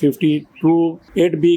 52(8)B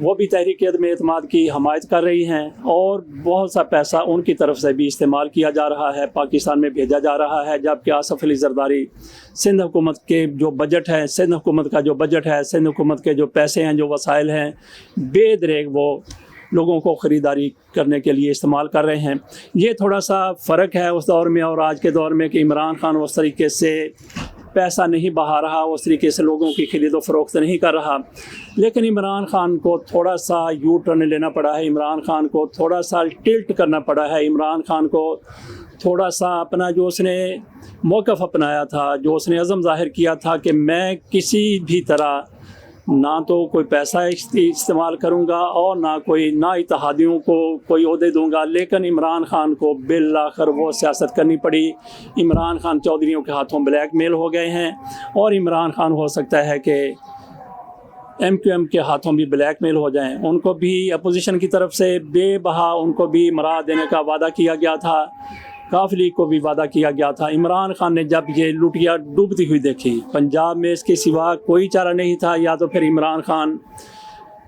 وہ بھی تحریک عدم اعتماد کی حمایت کر رہی ہیں اور بہت سا پیسہ ان کی طرف سے بھی استعمال کیا جا رہا ہے، پاکستان میں بھیجا جا رہا ہے، جبکہ آصف علی زرداری سندھ حکومت کے جو بجٹ ہے، سندھ حکومت کا جو بجٹ ہے، سندھ حکومت کے جو پیسے ہیں، جو وسائل ہیں، بے دریغ وہ لوگوں کو خریداری کرنے کے لیے استعمال کر رہے ہیں۔ یہ تھوڑا سا فرق ہے اس دور میں اور آج کے دور میں کہ عمران خان اس طریقے سے پیسہ نہیں بہا رہا، اس طریقے سے لوگوں کی خرید و فروخت نہیں کر رہا، لیکن عمران خان کو تھوڑا سا یو ٹرن لینا پڑا ہے، عمران خان کو تھوڑا سا ٹلٹ کرنا پڑا ہے، عمران خان کو تھوڑا سا اپنا جو اس نے موقف اپنایا تھا، جو اس نے عزم ظاہر کیا تھا کہ میں کسی بھی طرح نہ تو کوئی پیسہ استعمال کروں گا اور نہ اتحادیوں کو کوئی عہدے دوں گا، لیکن عمران خان کو بالآخر وہ سیاست کرنی پڑی۔ عمران خان چودھریوں کے ہاتھوں بلیک میل ہو گئے ہیں اور عمران خان ہو سکتا ہے کہ ایم کیو ایم کے ہاتھوں بھی بلیک میل ہو جائیں۔ ان کو بھی اپوزیشن کی طرف سے بے بہا ان کو بھی مرا دینے کا وعدہ کیا گیا تھا، کاف لیگ کو بھی وعدہ کیا گیا تھا۔ عمران خان نے جب یہ لوٹیا ڈوبتی ہوئی دیکھی، پنجاب میں اس کے سوا کوئی چارہ نہیں تھا، یا تو پھر عمران خان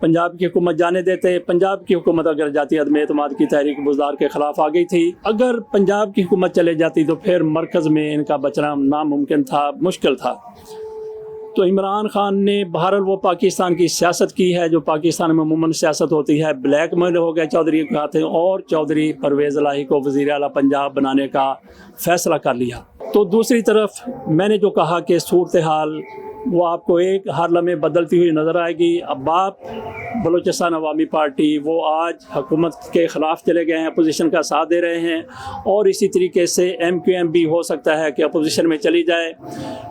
پنجاب کی حکومت جانے دیتے۔ پنجاب کی حکومت اگر جاتی عدم اعتماد کی تحریک بزدار کے خلاف آ گئی تھی، اگر پنجاب کی حکومت چلے جاتی تو پھر مرکز میں ان کا بچنا ناممکن تھا، مشکل تھا۔ تو عمران خان نے بہرحال وہ پاکستان کی سیاست کی ہے جو پاکستان میں عموماً سیاست ہوتی ہے، بلیک میل ہو گئے چودھری کے ہاتھ اور چودھری پرویز الہی کو وزیر اعلیٰ پنجاب بنانے کا فیصلہ کر لیا۔ تو دوسری طرف میں نے جو کہا کہ صورتحال وہ آپ کو ایک ہر لمحے بدلتی ہوئی نظر آئے گی۔ اب آپ بلوچستان عوامی پارٹی وہ آج حکومت کے خلاف چلے گئے ہیں، اپوزیشن کا ساتھ دے رہے ہیں، اور اسی طریقے سے ایم کیو ایم بھی ہو سکتا ہے کہ اپوزیشن میں چلی جائے،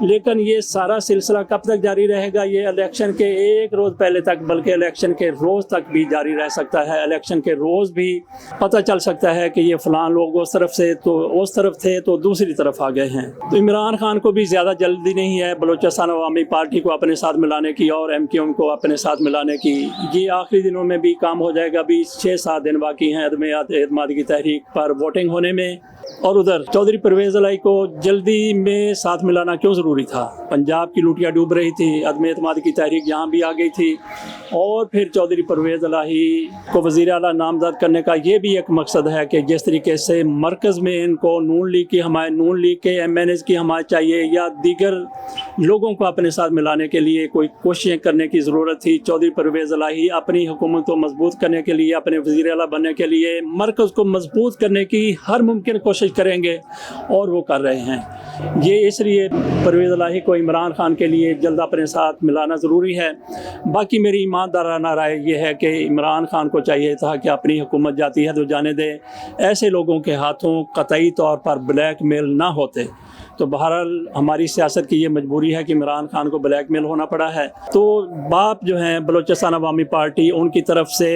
لیکن یہ سارا سلسلہ کب تک جاری رہے گا؟ یہ الیکشن کے ایک روز پہلے تک، بلکہ الیکشن کے روز تک بھی جاری رہ سکتا ہے۔ الیکشن کے روز بھی پتہ چل سکتا ہے کہ یہ فلاں لوگ اس طرف سے تو اس طرف تھے تو دوسری طرف آ گئے ہیں۔ تو عمران خان کو بھی زیادہ جلدی نہیں ہے بلوچستان عوامی پارٹی کو اپنے ساتھ ملانے کی اور ایم کیو ایم کو اپنے ساتھ ملانے کی۔ یہ آخری دنوں میں بھی کام ہو جائے گا، ابھی 6-7 دن باقی ہیں عدم اعتماد کی تحریک پر ووٹنگ ہونے میں۔ اور ادھر چودھری پرویز الہی کو جلدی میں ساتھ ملانا کیوں ضروری تھا؟ پنجاب کی لوٹیاں ڈوب رہی تھی، عدم اعتماد کی تحریک یہاں بھی آ گئی تھی، اور پھر چودھری پرویز الہی کو وزیر اعلیٰ نامزد کرنے کا یہ بھی ایک مقصد ہے کہ جس طریقے سے مرکز میں ان کو نون لیگ کی حمایت، نون لیگ کے ایم این ایز کی حمایت چاہیے یا دیگر لوگوں کو اپنے ساتھ ملانے کے لیے کوئی کوششیں کرنے کی ضرورت تھی، چودھری پرویز الہی اپنی حکومت کو مضبوط کرنے کے لیے، اپنے وزیر اعلیٰ بننے کے لیے مرکز کو مضبوط کرنے کی ہر ممکن کوشش کریں گے اور وہ کر رہے ہیں۔ یہ اس لیے پرویز الہی کو عمران خان کے لیے جلد اپنے ساتھ ملانا ضروری ہے۔ باقی میری ایماندارانہ رائے یہ ہے کہ عمران خان کو چاہیے تھا کہ اپنی حکومت جاتی ہے تو جانے دے، ایسے لوگوں کے ہاتھوں قطعی طور پر بلیک میل نہ ہوتے۔ تو بہرحال ہماری سیاست کی یہ مجبوری ہے کہ عمران خان کو بلیک میل ہونا پڑا ہے۔ تو باپ جو ہیں بلوچستان عوامی پارٹی، ان کی طرف سے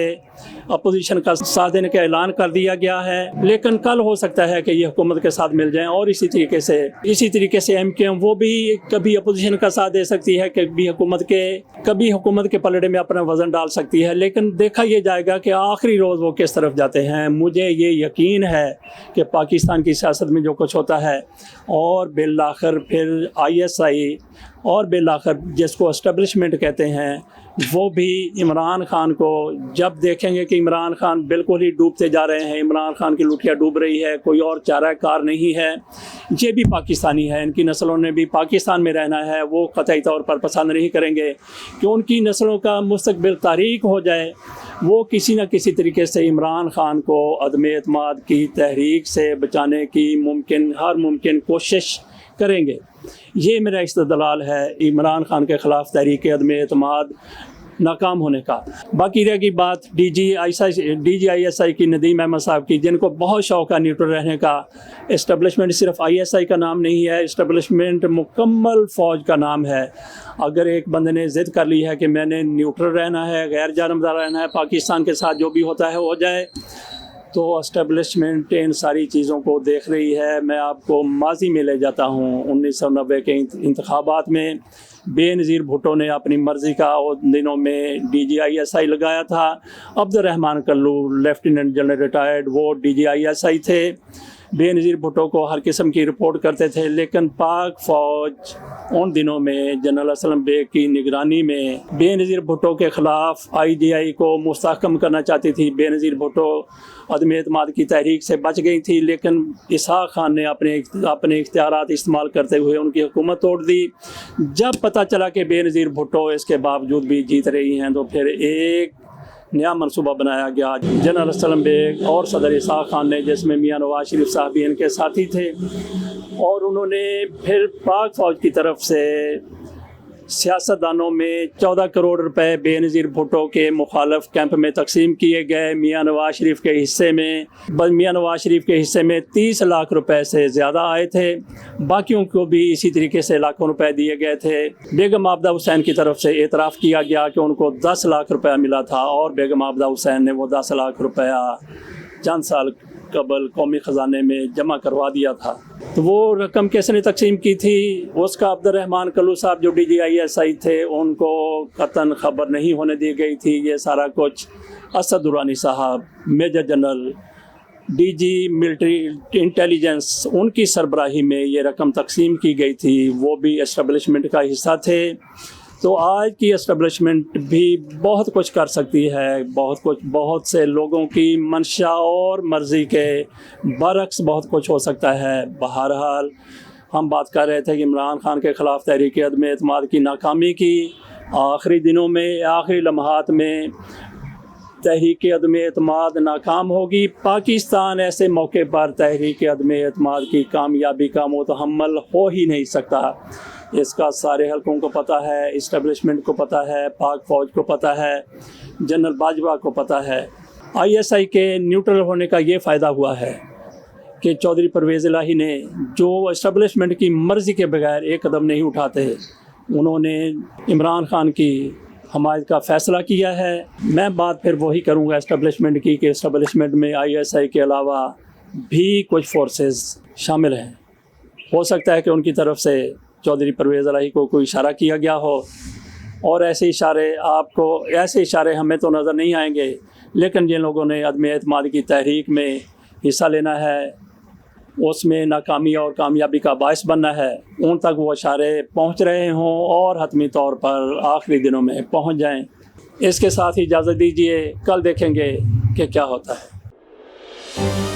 اپوزیشن کا ساتھ دینے کا اعلان کر دیا گیا ہے، لیکن کل ہو سکتا ہے کہ یہ حکومت کے ساتھ مل جائیں، اور اسی طریقے سے ایم کیو ایم وہ بھی کبھی اپوزیشن کا ساتھ دے سکتی ہے، کبھی حکومت کے پلڑے میں اپنا وزن ڈال سکتی ہے، لیکن دیکھا یہ جائے گا کہ آخری روز وہ کس طرف جاتے ہیں۔ مجھے یہ یقین ہے کہ پاکستان کی سیاست میں جو کچھ ہوتا ہے، اور بالآخر پھر آئی ایس آئی اور بالآخر جس کو اسٹیبلشمنٹ کہتے ہیں، وہ بھی عمران خان کو جب دیکھیں گے کہ عمران خان بالکل ہی ڈوبتے جا رہے ہیں، عمران خان کی لوٹیاں ڈوب رہی ہے، کوئی اور چارہ کار نہیں ہے، یہ بھی پاکستانی ہے، ان کی نسلوں نے بھی پاکستان میں رہنا ہے، وہ قطعی طور پر پسند نہیں کریں گے کہ ان کی نسلوں کا مستقبل تاریک ہو جائے۔ وہ کسی نہ کسی طریقے سے عمران خان کو عدم اعتماد کی تحریک سے بچانے کی ہر ممکن کوشش کریں گے۔ یہ میرا استدلال ہے عمران خان کے خلاف تحریک عدم اعتماد ناکام ہونے کا۔ باقی رہ گئی بات ڈی جی آئی ایس آئی کی ندیم احمد صاحب کی، جن کو بہت شوق ہے نیوٹرل رہنے کا۔ اسٹیبلشمنٹ صرف آئی ایس آئی کا نام نہیں ہے، اسٹیبلشمنٹ مکمل فوج کا نام ہے۔ اگر ایک بندے نے ضد کر لی ہے کہ میں نے نیوٹرل رہنا ہے، غیر جانبدار رہنا ہے، پاکستان کے ساتھ جو بھی ہوتا ہے ہو جائے، تو اسٹیبلشمنٹ ان ساری چیزوں کو دیکھ رہی ہے۔ میں آپ کو ماضی میں لے جاتا ہوں، 1990 کے انتخابات میں بے نظیر بھٹو نے اپنی مرضی کا ان دنوں میں ڈی جی آئی ایس آئی لگایا تھا۔ عبد الرحمان کلو لیفٹیننٹ جنرل ریٹائرڈ، وہ D G I S I تھے۔ بے نظیر بھٹو کو ہر قسم کی رپورٹ کرتے تھے، لیکن پاک فوج ان دنوں میں جنرل اسلم بیگ کی نگرانی میں بے نظیر بھٹو کے خلاف IGI کو مستحکم کرنا چاہتی تھی۔ بے نظیر بھٹو عدم اعتماد کی تحریک سے بچ گئی تھی، لیکن اسحاق خان نے اپنے اختیارات استعمال کرتے ہوئے ان کی حکومت توڑ دی۔ جب پتہ چلا کہ بے نظیر بھٹو اس کے باوجود بھی جیت رہی ہیں تو پھر ایک نیا منصوبہ بنایا گیا جنرل اسلم بیگ اور صدر اسحاق خان نے، جس میں میاں نواز شریف صاحب بھی ان کے ساتھی تھے، اور انہوں نے پھر پاک فوج کی طرف سے سیاستدانوں میں 14 کروڑ روپے بے نظیر بھٹو کے مخالف کیمپ میں تقسیم کیے گئے۔ میاں نواز شریف کے حصے میں 30 لاکھ روپے سے زیادہ آئے تھے، باقیوں کو بھی اسی طریقے سے لاکھوں روپے دیے گئے تھے۔ بیگم عابدہ حسین کی طرف سے اعتراف کیا گیا کہ ان کو 10 لاکھ روپے ملا تھا، اور بیگم عابدہ حسین نے وہ 10 لاکھ روپیہ چند سال قبل قومی خزانے میں جمع کروا دیا تھا۔ تو وہ رقم کس نے تقسیم کی تھی؟ اس کا عبد الرحمان کلو صاحب جو DGI تھے، ان کو قطعاً خبر نہیں ہونے دی گئی تھی۔ یہ سارا کچھ اسد درانی صاحب، major general DG military intelligence, ان کی سربراہی میں یہ رقم تقسیم کی گئی تھی۔ وہ بھی اسٹیبلشمنٹ کا حصہ تھے۔ تو آج کی اسٹیبلشمنٹ بھی بہت کچھ کر سکتی ہے، بہت سے لوگوں کی منشا اور مرضی کے برعکس بہت کچھ ہو سکتا ہے۔ بہرحال ہم بات کر رہے تھے کہ عمران خان کے خلاف تحریک عدم اعتماد کی ناکامی کی آخری دنوں میں، آخری لمحات میں تحریک عدم اعتماد ناکام ہوگی۔ پاکستان ایسے موقع پر تحریک عدم اعتماد کی کامیابی کا متحمل ہو ہی نہیں سکتا۔ اس کا سارے حلقوں کو پتہ ہے، اسٹیبلشمنٹ کو پتہ ہے، پاک فوج کو پتہ ہے، جنرل باجوہ کو پتہ ہے۔ ISI کے نیوٹرل ہونے کا یہ فائدہ ہوا ہے کہ چودھری پرویز الہی نے، جو اسٹیبلشمنٹ کی مرضی کے بغیر ایک قدم نہیں اٹھاتے، انہوں نے عمران خان کی حمایت کا فیصلہ کیا ہے۔ میں بات پھر وہی کروں گا اسٹیبلشمنٹ کی، کہ اسٹیبلشمنٹ میں ISI کے علاوہ بھی کچھ فورسز شامل ہیں۔ ہو سکتا ہے کہ ان کی طرف سے چودھری پرویز الہی کو کوئی اشارہ کیا گیا ہو، اور ایسے اشارے ہمیں تو نظر نہیں آئیں گے، لیکن جن لوگوں نے عدم اعتماد کی تحریک میں حصہ لینا ہے، اس میں ناکامی اور کامیابی کا باعث بننا ہے، ان تک وہ اشارے پہنچ رہے ہوں اور حتمی طور پر آخری دنوں میں پہنچ جائیں۔ اس کے ساتھ ہی اجازت دیجیے، کل دیکھیں گے کہ کیا ہوتا ہے۔